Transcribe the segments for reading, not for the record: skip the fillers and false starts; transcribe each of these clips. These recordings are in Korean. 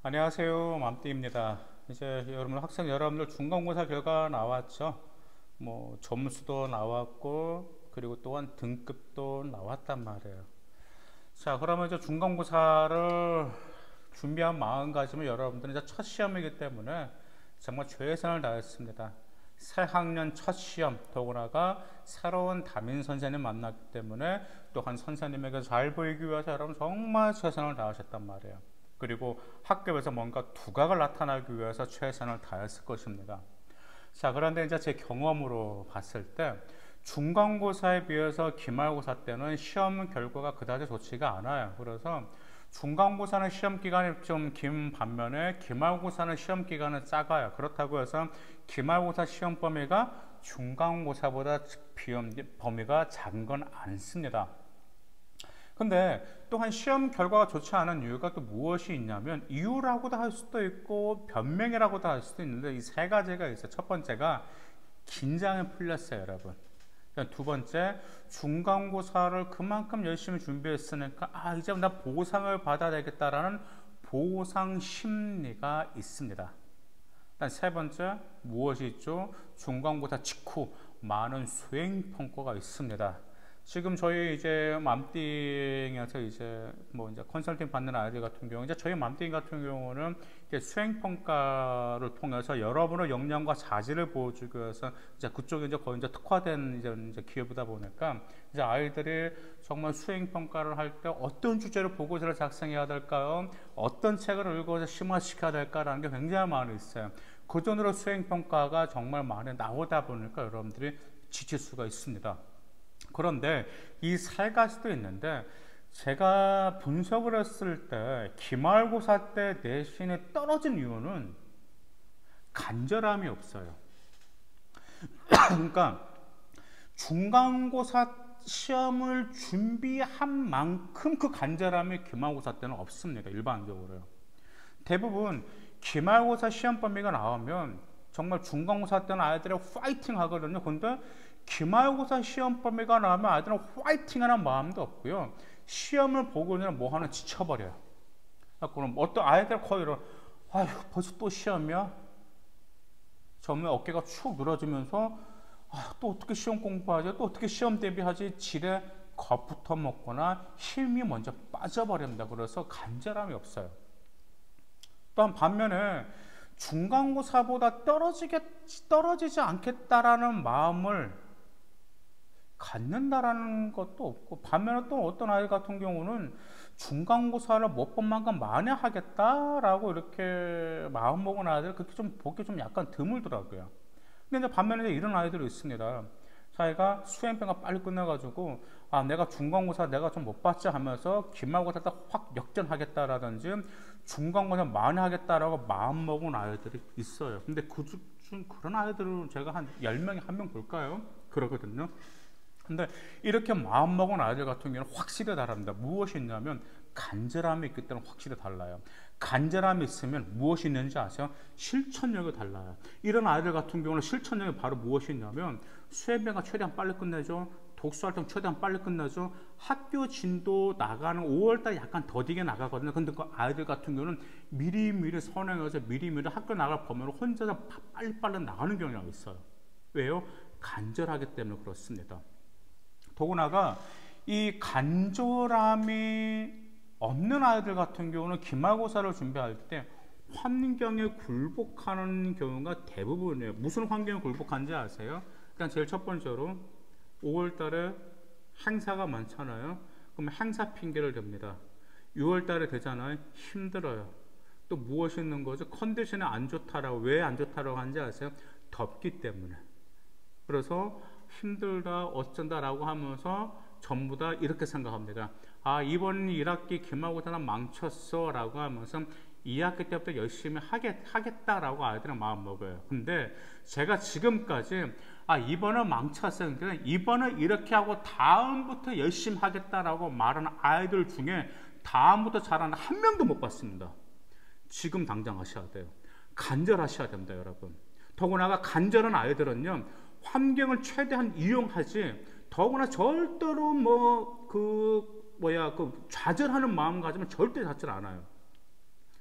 안녕하세요. 맘띠입니다. 이제 여러분들 중간고사 결과 나왔죠. 뭐 점수도 나왔고 그리고 또한 등급도 나왔단 말이에요. 자, 그러면 이제 중간고사를 준비한 마음가짐은 여러분들은 이제 첫 시험이기 때문에 정말 최선을 다했습니다. 새 학년 첫 시험, 더구나가 새로운 담임 선생님 만났기 때문에 또한 선생님에게 잘 보이기 위해서 여러분 정말 최선을 다하셨단 말이에요. 그리고 학급에서 뭔가 두각을 나타내기 위해서 최선을 다했을 것입니다. 자, 그런데 이제 제 경험으로 봤을 때 중간고사에 비해서 기말고사 때는 시험 결과가 그다지 좋지가 않아요. 그래서 중간고사는 시험 기간이 좀 긴 반면에 기말고사는 시험 기간은 작아요. 그렇다고 해서 기말고사 시험 범위가 중간고사보다 범위가 작은 건 않습니다. 근데 또한 시험 결과가 좋지 않은 이유가 또 무엇이 있냐면 이유라고도 할 수도 있고 변명이라고도 할 수도 있는데 이 세 가지가 있어요. 첫 번째가 긴장이 풀렸어요, 여러분. 두 번째, 중간고사를 그만큼 열심히 준비했으니까 이제 나 보상을 받아야 되겠다라는 보상 심리가 있습니다. 일단 세 번째, 무엇이 있죠? 중간고사 직후 많은 수행 평가가 있습니다. 지금 저희 이제 맘띵에서 이제 이제 컨설팅 받는 아이들 같은 경우 이제 저희 맘띵 같은 경우는 이제 수행 평가를 통해서 여러분의 역량과 자질을 보여주기 위해서 이제 그쪽에 이제 거의 이제 특화된 이제 기업이다 보니까 이제 아이들이 정말 수행 평가를 할 때 어떤 주제로 보고서를 작성해야 될까요? 어떤 책을 읽어서 심화시켜야 될까라는 게 굉장히 많이 있어요. 그 정도로 수행 평가가 정말 많이 나오다 보니까 여러분들이 지칠 수가 있습니다. 그런데 이 세 가지도 있는데 제가 분석을 했을 때 기말고사 때 내신이 떨어진 이유는 간절함이 없어요. 그러니까 중간고사 시험을 준비한 만큼 그 간절함이 기말고사 때는 없습니다. 일반적으로요. 대부분 기말고사 시험 범위가 나오면 정말 중간고사 때는 아이들이 파이팅 하거든요. 근데 기말고사 시험 범위가 나오면 아이들은 파이팅 하는 마음도 없고요. 시험을 보고는 뭐 하나 지쳐버려요. 그럼 어떤 아이들 거의 이런, 벌써 또 시험이야? 처음에 어깨가 축 늘어지면서, 또 어떻게 시험 공부하지? 또 어떻게 시험 대비하지? 지레 겁부터 먹거나 힘이 먼저 빠져버립니다. 그래서 간절함이 없어요. 또한 반면에 중간고사보다 떨어지지 않겠다라는 마음을 갖는다라는 것도 없고, 반면에 또 어떤 아이 같은 경우는 중간고사를 못 본 만큼 많이 하겠다라고 이렇게 마음먹은 아이들 그렇게 좀 보기 좀 약간 드물더라고요. 근데 이제 반면에 이런 아이들이 있습니다. 자기가 수행평가 빨리 끝내가지고 내가 중간고사 내가 좀 못 봤지 하면서 기말고사 딱 확 역전하겠다라든지 중간고사 많이 하겠다라고 마음먹은 아이들이 있어요. 근데 그중 그런 아이들은 제가 한 10명에 1명 볼까요? 그러거든요. 근데 이렇게 마음먹은 아이들 같은 경우는 확실히 다릅니다. 무엇이 있냐면 간절함이 있기 때문에 확실히 달라요. 간절함이 있으면 무엇이 있는지 아세요? 실천력이 달라요. 이런 아이들 같은 경우는 실천력이 바로 무엇이 있냐면 수행평가 최대한 빨리 끝내죠. 독서활동 최대한 빨리 끝내죠. 학교 진도 나가는 5월달에 약간 더디게 나가거든요. 근데 그 아이들 같은 경우는 미리미리 선행해서 미리미리 학교 나갈 범위로 혼자서 빨리빨리 나가는 경우가 있어요. 왜요? 간절하기 때문에 그렇습니다. 더구나가 이 간절함이 없는 아이들 같은 경우는 기말고사를 준비할 때 환경에 굴복하는 경우가 대부분이에요. 무슨 환경에 굴복한지 아세요? 일단 제일 첫 번째로 5월 달에 행사가 많잖아요. 그럼 행사 핑계를 댑니다. 6월 달에 되잖아요. 힘들어요. 또 무엇이 있는 거죠? 컨디션이 안 좋다라고. 왜 안 좋다라고 하는지 아세요? 덥기 때문에. 그래서 힘들다 어쩐다라고 하면서 전부 다 이렇게 생각합니다. 이번 1학기 기말고사는 망쳤어 라고 하면서 2학기 때부터 열심히 하겠다라고 아이들은 마음먹어요. 근데 제가 지금까지 이번은 망쳤어요. 그러니까 이번은 이렇게 하고 다음부터 열심히 하겠다라고 말하는 아이들 중에 다음부터 잘하는 한 명도 못 봤습니다. 지금 당장 하셔야 돼요. 간절하셔야 됩니다, 여러분. 더구나 간절한 아이들은요, 환경을 최대한 이용하지, 더구나 절대로 좌절하는 마음가짐은 절대 갖지 않아요.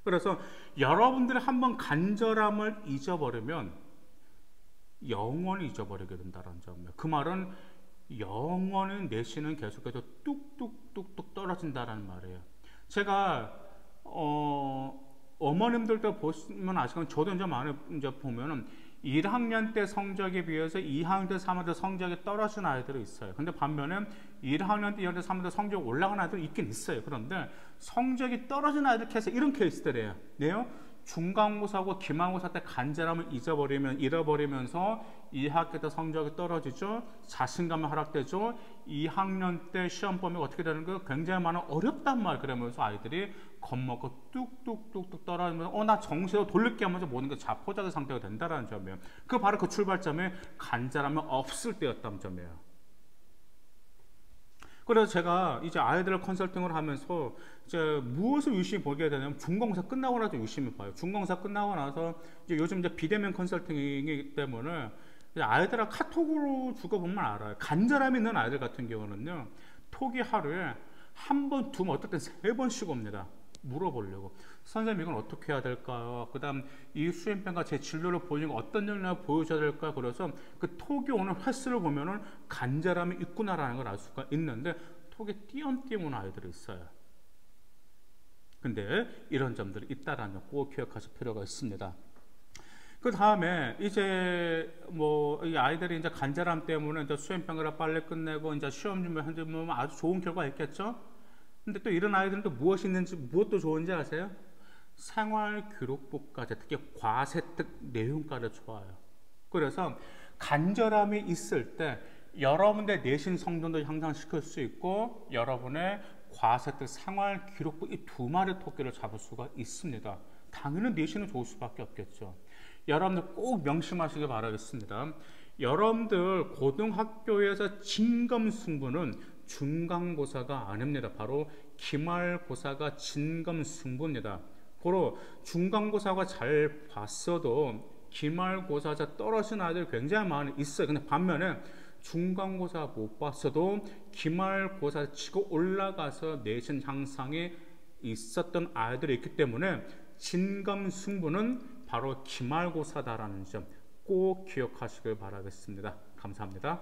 그래서 여러분들이 한번 간절함을 잊어버리면 영원히 잊어버리게 된다는 점이에요. 그 말은 영원히 내신은 계속해서 뚝뚝뚝뚝 떨어진다는 말이에요. 제가 어머님들도 보시면 아시겠지만 저도 이제 많이 이제 보면은 1학년 때 성적에 비해서 2학년 때, 3학년 때 성적이 떨어진 아이들이 있어요. 근데 반면에 1학년 때, 2학년 때, 3학년 때 성적이 올라간 아이들이 있긴 있어요. 그런데 성적이 떨어진 아이들 케이스 이런 케이스들이에요. 네요? 중간고사하고 기말고사 때 간절함을 잃어버리면서 2학기 때 성적이 떨어지죠. 자신감이 하락되죠. 2학년 때 시험 범위가 어떻게 되는 거예요? 굉장히 많은 어렵단 말. 그러면서 아이들이 겁먹고 뚝뚝뚝뚝 떨어지면서 나 정신을 돌릴게 하면서 모든 게 자포자기 상태가 된다는 점이에요. 그 바로 그 출발점이 간절함이 없을 때였다는 점이에요. 그래서 제가 이제 아이들 컨설팅을 하면서 이제 무엇을 유심히 보게 되냐면 중간고사 끝나고 나서 유심히 봐요. 중간고사 끝나고 나서 이제 요즘 이제 비대면 컨설팅이기 때문에 아이들을 카톡으로 죽어보면 알아요. 간절함이 있는 아이들 같은 경우는요, 톡이 하루에 한 번, 두 번, 어떨 땐 세 번씩 옵니다. 물어보려고. 선생님 이건 어떻게 해야 될까요? 그 다음 이 수행평가 제 진로를 보여주는 어떤 역량을 보여줘야 될까요? 그래서 그 톡이 오는 횟수를 보면은 간절함이 있구나라는 걸 알 수가 있는데 톡에 띄엄띄엄 오는 아이들이 있어요. 근데 이런 점들이 있다라는 점 꼭 기억하실 필요가 있습니다. 그 다음에 이제 뭐 이 아이들이 이제 간절함 때문에 이제 수행평가를 빨리 끝내고 이제 시험 준비하면 아주 좋은 결과가 있겠죠? 근데 또 이런 아이들은 또 무엇이 있는지, 무엇도 좋은지 아세요? 생활기록부까지, 특히 과세특 내용까지 좋아요. 그래서 간절함이 있을 때 여러분의 내신 성분도 향상시킬 수 있고 여러분의 과세특 생활기록부 이 두 마리 토끼를 잡을 수가 있습니다. 당연히 내신은 좋을 수밖에 없겠죠. 여러분들 꼭 명심하시길 바라겠습니다. 여러분들 고등학교에서 진검승부는 중간고사가 아닙니다. 바로 기말고사가 진검승부입니다. 고로 중간고사가 잘 봤어도 기말고사자 떨어진 아이들 굉장히 많이 있어요. 근데 반면에 중간고사 못 봤어도 기말고사 치고 올라가서 내신 향상이 있었던 아이들이 있기 때문에 진검승부는 바로 기말고사다라는 점 꼭 기억하시길 바라겠습니다. 감사합니다.